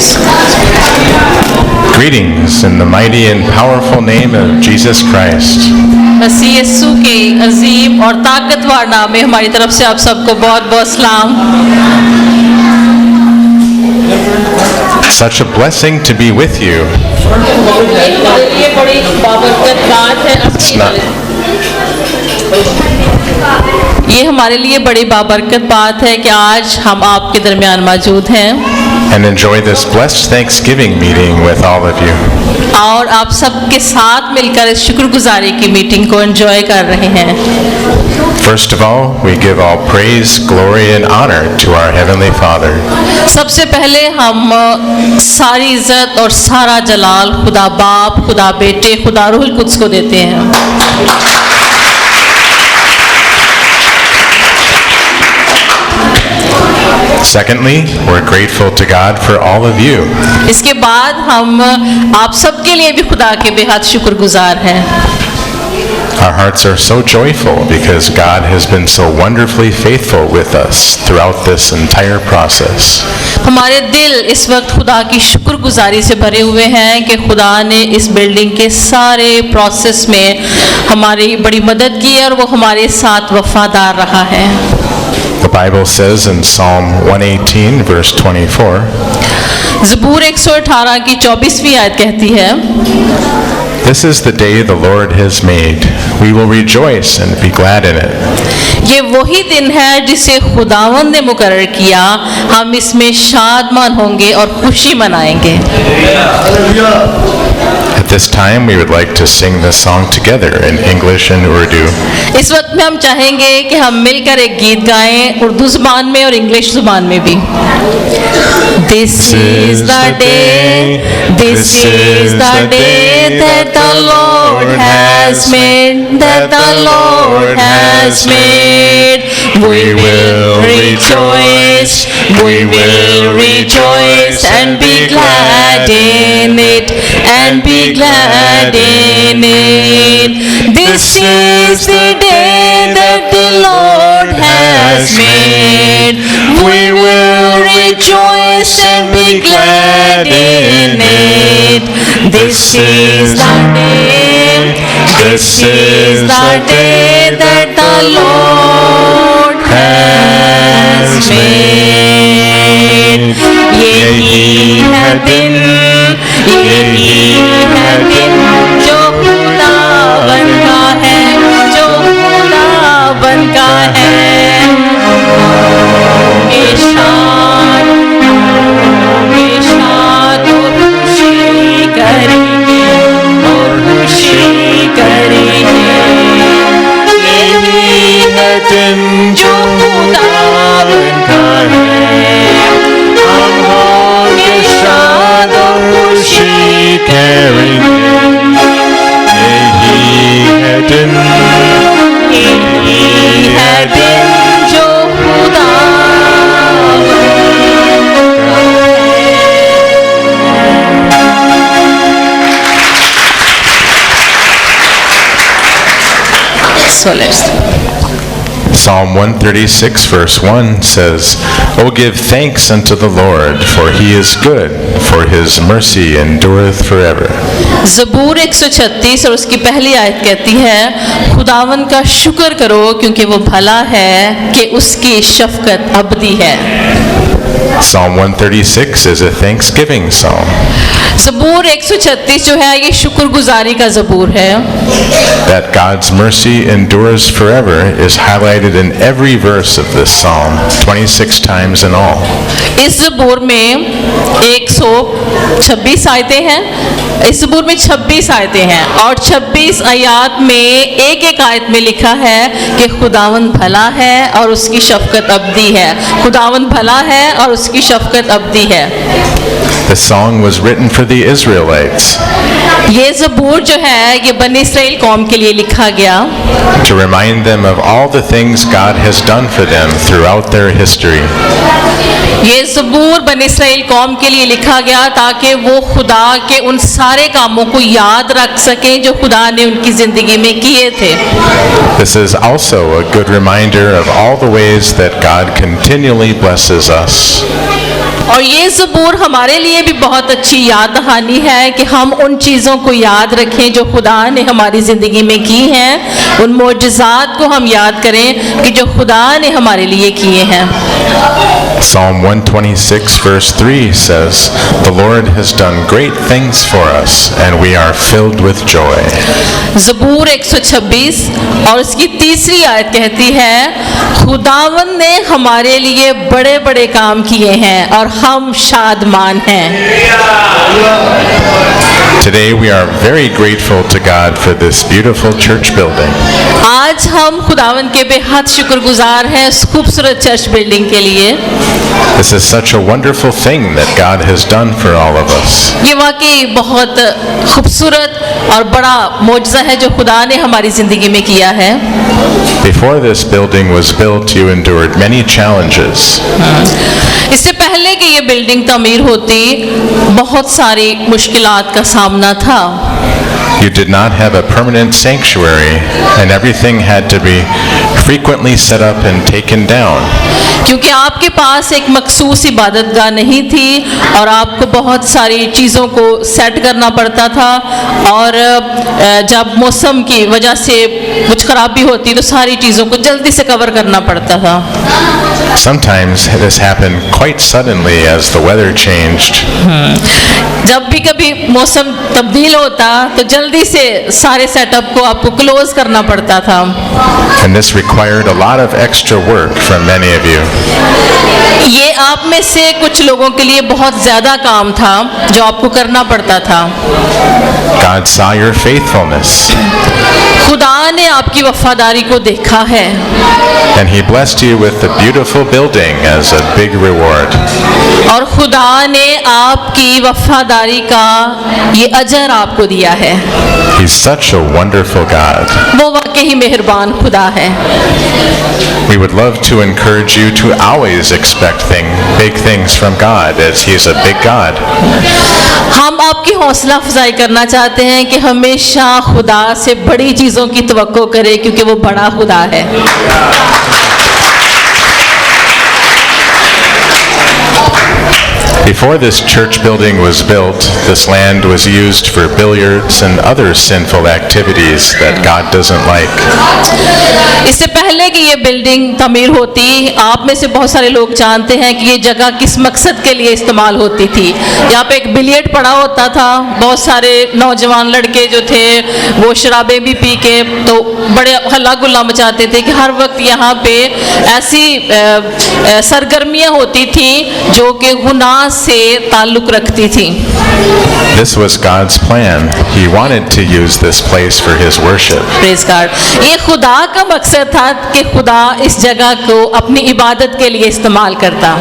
Jesus. Greetings in the mighty and powerful name of Jesus Christ. मसीह यीशु के अजीम और ताकतवर नाम में हमारी तरफ से आप सबको बहुत बहुत सलाम। Such a blessing to be with you. ये बड़ी बाबरकत बात है। It's not- ये हमारे लिए बड़ी बाबरकत बात है कि आज हम आपके दरमियान मौजूद हैं And enjoy this blessed Thanksgiving meeting with all of you. और आप सबके साथ मिलकर इस शुक्रगुजारी की मीटिंग को एंजॉय कर रहे हैं। First of all, we give all praise, glory, and honor to our Heavenly Father. सबसे पहले हम सारी इज्जत और सारा जलाल खुदा बाप, खुदा बेटे, खुदा रूहुल कुद्स को देते हैं। Secondly, we're grateful to God for all of you. इसके बाद हम आप सबके लिए भी खुदा के बेहद शुक्रगुजार हैं। Our hearts are so joyful because God has been so wonderfully faithful with us throughout this entire process. हमारे दिल इस वक्त खुदा की शुक्रगुजारी से भरे हुए हैं कि खुदा ने इस बिल्डिंग के सारे प्रोसेस में हमारी बड़ी मदद की और वो हमारे साथ वफादार रहा है। The Bible says in Psalm 118 verse 24, ज़बूर 118 की 24वीं आयत कहती है, "This is the day the Lord has made. We will rejoice and be glad in it." ये वही दिन है जिसे खुदावंद ने मुकर्रर किया, हम इसमें शादमान होंगे और खुशी मनाएंगे। At this time, we would like to sing this song together in English and Urdu. इस वक्त में हम चाहेंगे कि हम मिलकर एक गीत गाएं उर्दू जुबान में और इंग्लिश जुबान में भी। This is the day, this is the day that the Lord has made, that the Lord has made. We will rejoice, we will rejoice and be glad in it, and be glad in it. This is the day that the Lord has made. We will rejoice and be glad in it. This is the day, this is the day that the Lord has made. यही है दिन, यही है दिन जो खुदावन का है, जो खुदावन का है। निशान और खुशी करेंगे, और खुशी करेंगे। यही है दिन जो खुदावन का है, हम होंगे शाद और खुशी करेंगे। यही है दिन, यही है दिन जो खुदावन So let's Psalm 136 verse 1 says, "O give thanks unto the Lord, for he is good, for his mercy endureth forever." ज़बूर 136 और उसकी पहली आयत कहती है, खुदावन का शुक्र करो क्योंकि वो भला है कि उसकी शफकत अबदी है। Psalm 136 is a thanksgiving psalm. ज़बूर 136 जो है ये शुक्रगुजारी का ज़बूर है। That God's mercy endures forever is highlighted in every verse of this psalm, 26 times in all. इस ज़बूर में 126 आयतें हैं। इस ज़बूर में 26 आयतें हैं और 26 आयत में एक एक आयत में लिखा है कि खुदावंद भला है और उसकी शफकत अबदी है। खुदावंद भला है और उसकी शफकत अबदी है। The song was written for the Israelites ये ज़बूर जो है ये बनी इस्राएल कौम के लिए लिखा गया, to remind them of all the things God has done for them throughout their history. ये ज़बूर बनी इस्राएल कौम के लिए लिखा गया ताकि वो खुदा के उन सारे कामों को याद रख सकें जो खुदा ने उनकी ज़िंदगी में किए थे। This is also a good reminder of all the ways that God continually blesses us. और ये ज़बूर हमारे लिए भी बहुत अच्छी याद दहानी है कि हम उन चीज़ों को याद रखें जो खुदा ने हमारी ज़िंदगी में की हैं, उन मोजज़ात को हम याद करें कि जो खुदा ने हमारे लिए किए हैं। Psalm 126 verse 3 says, "The Lord has done great things for us, and we are filled with joy." ज़बूर 126 और उसकी तीसरी आयत कहती है, खुदावन ने हमारे लिए बड़े बड़े काम किए हैं और हम शादमान हैं। Today we are very grateful to God for this beautiful church building. आज हम खुदावन के बेहद शुक्रगुजार हैं इस खूबसूरत चर्च बिल्डिंग के लिए। This is such a wonderful thing that God has done for all of us. ये वाकई बहुत खूबसूरत और बड़ा मौजज़ा है जो खुदा ने हमारी ज़िंदगी में किया है। Before this building was built, you endured many challenges. इससे पहले कि ये बिल्डिंग तमीर होती, बहुत सारी मुश्किलात का सामना था। You did not have a permanent sanctuary, and everything had to be frequently set up and taken down. क्योंकि आपके पास एक मखसूस इबादतगाह नहीं थी और आपको बहुत सारी चीज़ों को सेट करना पड़ता था, और जब मौसम की वजह से कुछ खराबी होती तो सारी चीज़ों को जल्दी से कवर करना पड़ता था। Sometimes this happened quite suddenly as the weather changed. जब भी कभी मौसम तब्दील होता तो जल्दी से सारे सेटअप को आपको क्लोज करना पड़ता था। And this required a lot of extra work from many of you. ये आप में से कुछ लोगों के लिए बहुत ज़्यादा काम था जो आपको करना पड़ता था। God saw your faithfulness. खुदा ने आपकी वफादारी को देखा है। And he blessed you with the beautiful building as a big reward. और खुदा ने आपकी वफादारी का ये अजर आपको दिया है। He's such a wonderful God. वो वाकई ही मेहरबान खुदा है। We would love to encourage you to always expect big things from God, as He is a big God. हम आपकी हौसला अफजाई करना चाहते हैं कि हमेशा खुदा से बड़ी चीज़ों की तवक्को करें, क्योंकि वो बड़ा खुदा है। Before this church building was built, this land was used for billiards and other sinful activities that God doesn't like. इससे पहले कि ये बिल्डिंग तमीर होती, आप में से बहुत सारे लोग जानते हैं कि ये जगह किस मकसद के लिए इस्तेमाल होती थी। यहाँ पे एक बिलियर्ड पड़ा होता था, बहुत सारे नौजवान लड़के जो थे वो शराबें भी पी के तो बड़े हल्ला गुल्ला मचाते थे कि हर वक्त यहाँ पे ऐसी सरगर्मियाँ होती थी जो कि गुनाह से ताल्लुक रखती थी। This was God's plan. He wanted to use this place for His worship. Praise God. ये खुदा का मकसद था कि खुदा इस जगह को अपनी इबादत के लिए इस्तेमाल करता।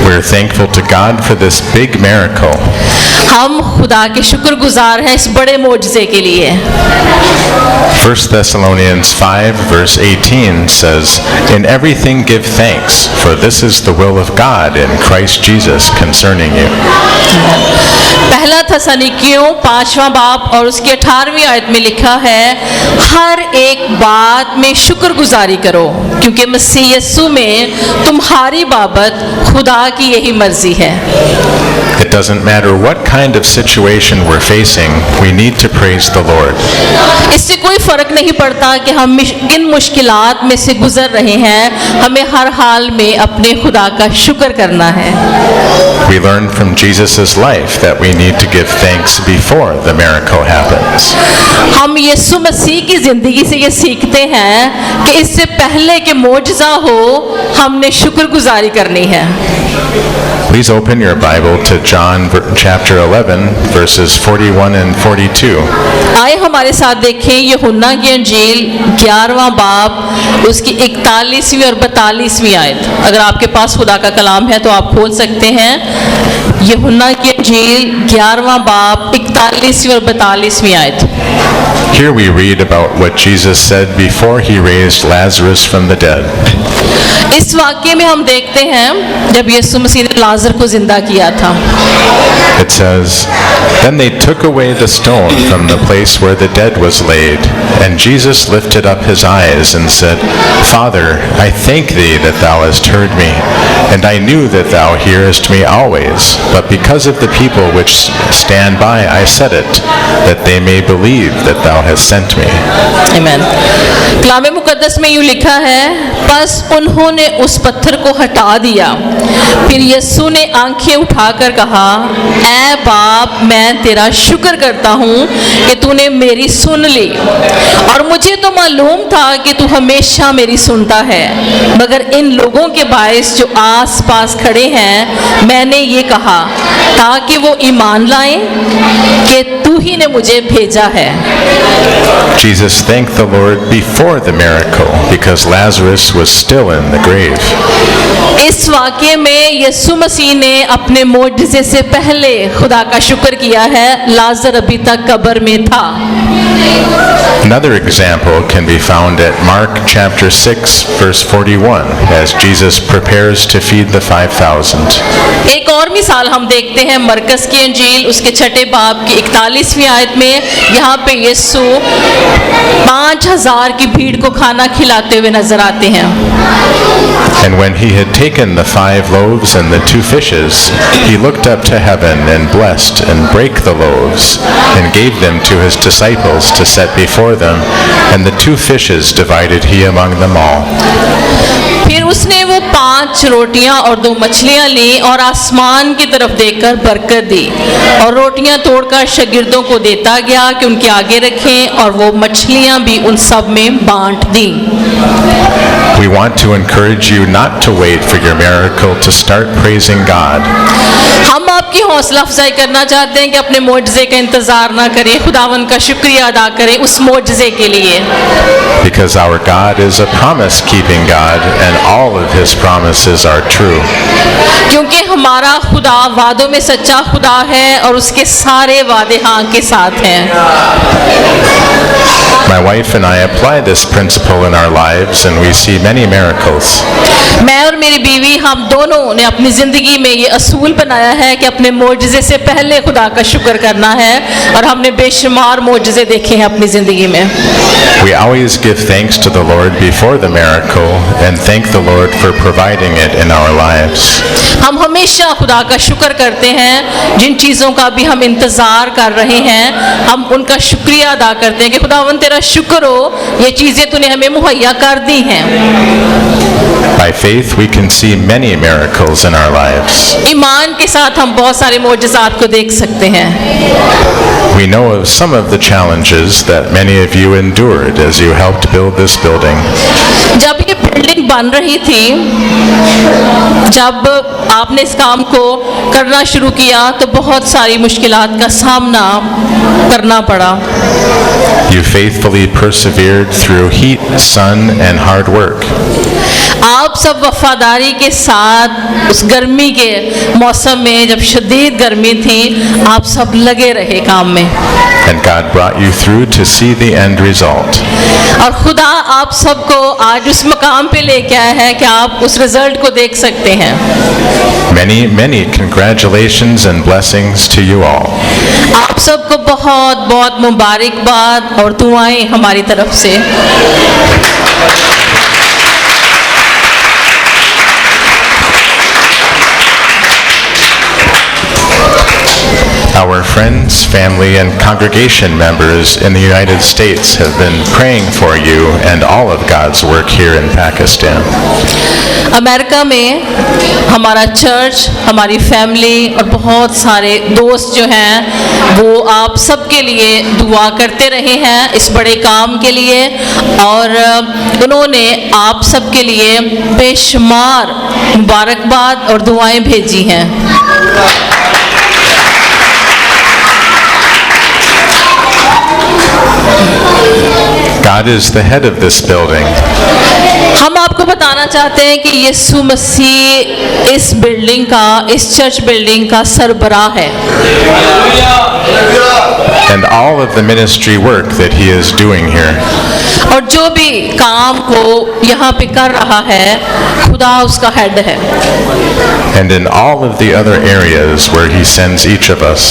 We're thankful to God for this big miracle. हम खुदा के शुक्रगुजार हैं इस बड़े मोजज़े के लिए। 1 Thessalonians 5 verse 18 says, "In everything give thanks, for this is the will of God in Christ Jesus concerning you." पहला थस्सलुनीकियों 5वां बाब और उसकी 18वीं आयत में लिखा है, हर एक बात में शुक्रगुजारी करो, क्योंकि मसीह यीशु में तुम्हारी बाबत खुदा की यही मर्जी है। It doesn't matter what kind of situation we're facing, we need to praise the Lord. इससे कोई फर्क नहीं पड़ता कि हम किन मुश्किलात में से गुजर रहे हैं, हमें हर हाल में अपने खुदा का शुक्र करना है। We learn from Jesus' life that we need to give thanks before the miracle happens. हम यीशु मसीह की जिंदगी से ये सीखते हैं कि इससे पहले कि मौजज़ा हो, हमने शुक्रगुजारी करनी है। Please open your Bible to John chapter 11 verses 41 and 42. आए हमारे साथ देखें यूहन्ना की अंजील 11वां बाब उसकी 41वीं और 42वीं आयत। अगर आपके पास खुदा का कलाम है तो आप खोल सकते हैं। यूहन्ना की इंजील 11वां बाब 41वीं और 42वीं आयत। Here we read about what Jesus said before he raised Lazarus from the dead. इस वाक्य में हम देखते हैं जब यीशु मसीह ने लाजर को जिंदा किया था। It says, "Then they took away the stone from the place where the dead was laid. And Jesus lifted up his eyes and said, Father, I thank thee that thou hast heard me. And I knew that thou hearest me always. But because of the people which stand by, I said it, that they may believe that thou hast sent me." आमीन। कलाम मुकद्दस में यूं लिखा है, बस उन्होंने उस पत्थर को हटा दिया। फिर यीशु ने आंखें उठाकर कहा, ऐ बाप, मैं तेरा शुक्र करता हूँ कि तूने मेरी सुन ली। और मुझे तो मालूम था कि तू हमेशा मेरी सुनता है, मगर इन लोगों के बायस जो आस पास खड़े हैं मैंने ये कहा, ताकि वो ईमान लाएं कि तू ही ने मुझे भेजा है। Jesus thanked the Lord before the miracle because Lazarus was still in the grave. इस वाक्य में यीशु मसीह ने अपने मोजज़े से पहले खुदा का शुक्र किया है, लाजर अभी तक कब्र में था। Another example can be found at Mark chapter 6 verse 41 as Jesus prepares to feed the 5,000. एक और मिसाल हम देखते हैं मरकस की इंजील उसके 6 बाब की 41वीं आयत में। यहाँ पे यीशु 5,000 की भीड़ को खाना खिलाते हुए नजर आते हैं। And when he had taken the 5 loaves and the 2 fishes, he looked up to heaven and blessed and brake the loaves and gave them to his disciples to set before them, and the 2 fishes divided he among them all. फिर उसने वो 5 रोटियां और 2 मछलियां ली और आसमान की तरफ देखकर बरकत दी और रोटियां तोड़कर शागिर्दों को देता गया कि उनके आगे रखें, और वो मछलियां भी उन सब में बांट दी। We want to encourage you not to wait for your miracle to start praising God. हम आपकी हौसला अफजाई करना चाहते हैं कि अपने मोजज़े का इंतजार ना करें, खुदावन का शुक्रिया अदा करें उस मोजज़े के लिए। Because our God is a promise-keeping God and all of his promises are true. क्योंकि हमारा खुदा वादों में सच्चा खुदा है और उसके सारे वादे हाँ के साथ हैं। My wife and I apply this principle in our lives and we see many miracles. मैं और मेरी बीवी हम दोनों ने अपनी जिंदगी में ये असूल बनाया है कि अपने मोजज़े से पहले खुदा का शुक्र करना है, और हमने बेशुमार मोजज़े देखे हैं अपनी जिंदगी में। We always give thanks to the Lord before the miracle and thank the Lord for providing it in our lives. हम हमेशा खुदा का शुक्र करते हैं, जिन चीज़ों का भी हम इंतज़ार कर रहे हैं हम उनका शुक्रिया अदा करते हैं कि खुदावन तेरा शुक्र हो, ये चीज़ें तूने हमें मुहैया कर दी हैं। By faith we can see many miracles in our lives. ईमान के साथ हम बहुत सारे मोजज़ात को देख सकते हैं। We know of some of the challenges that many of you endured as you helped build this building. जब ये बिल्डिंग बन रही थी, जब आपने इस काम को करना शुरू किया तो बहुत सारी मुश्किलात का सामना करना पड़ा। You faithfully persevered through heat, sun, and hard work. आप सब वफादारी के साथ उस गर्मी के मौसम में, जब शदीद गर्मी थी, आप सब लगे रहे काम में। And God brought you through to see the end result. और खुदा आप सबको आज उस मकाम पे लेके आया है कि आप उस रिजल्ट को देख सकते हैं। Many, many congratulations and blessings to you all. आप सबको बहुत बहुत मुबारकबाद और दुआएं हमारी तरफ से। Our friends, family, and congregation members in the United States have been praying for you and all of God's work here in Pakistan. America में हमारा चर्च, हमारी फैमिली और बहुत सारे दोस्त जो हैं वो आप सबके लिए दुआ करते रहे हैं इस बड़े काम के लिए, और उन्होंने आप सबके लिए बेशुमार मुबारकबाद और दुआएं भेजी हैं। God is the head of this building. हम आपको बताना चाहते हैं कि यीशु मसीह इस बिल्डिंग का, इस चर्च बिल्डिंग का सरबराह है, and all of the ministry work that he is doing here. और जो भी काम को यहाँ पे कर रहा है खुदा उसका हेड है, And in all of the other areas where he sends each of us.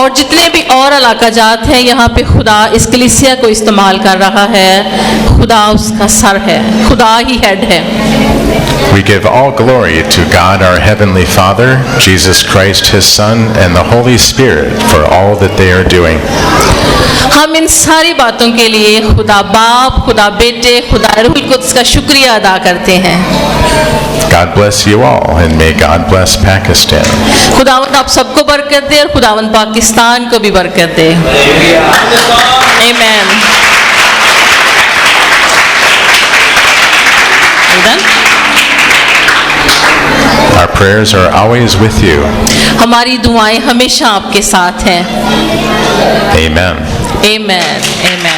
और जितने भी और इलाका जात हैं यहाँ पे खुदा इस कलीसिया को इस्तेमाल कर रहा है, खुदा उसका सर है, खुदा ही हेड है। We give all glory to God our Heavenly Father, Jesus Christ His Son, and the Holy Spirit for all that they are doing. हम इन सारी बातों के लिए खुदा बाप, खुदा बेटे, खुदा रूहुल कुद्स का शुक्रिया अदा करते हैं। God bless you all, and may God bless Pakistan. खुदावंद आप सबको बरकत दे और खुदावंद पाकिस्तान को भी बरकत दे। आमीन। Our prayers are always with you. हमारी दुआएं हमेशा आपके साथ हैं। Amen. Amen. Amen.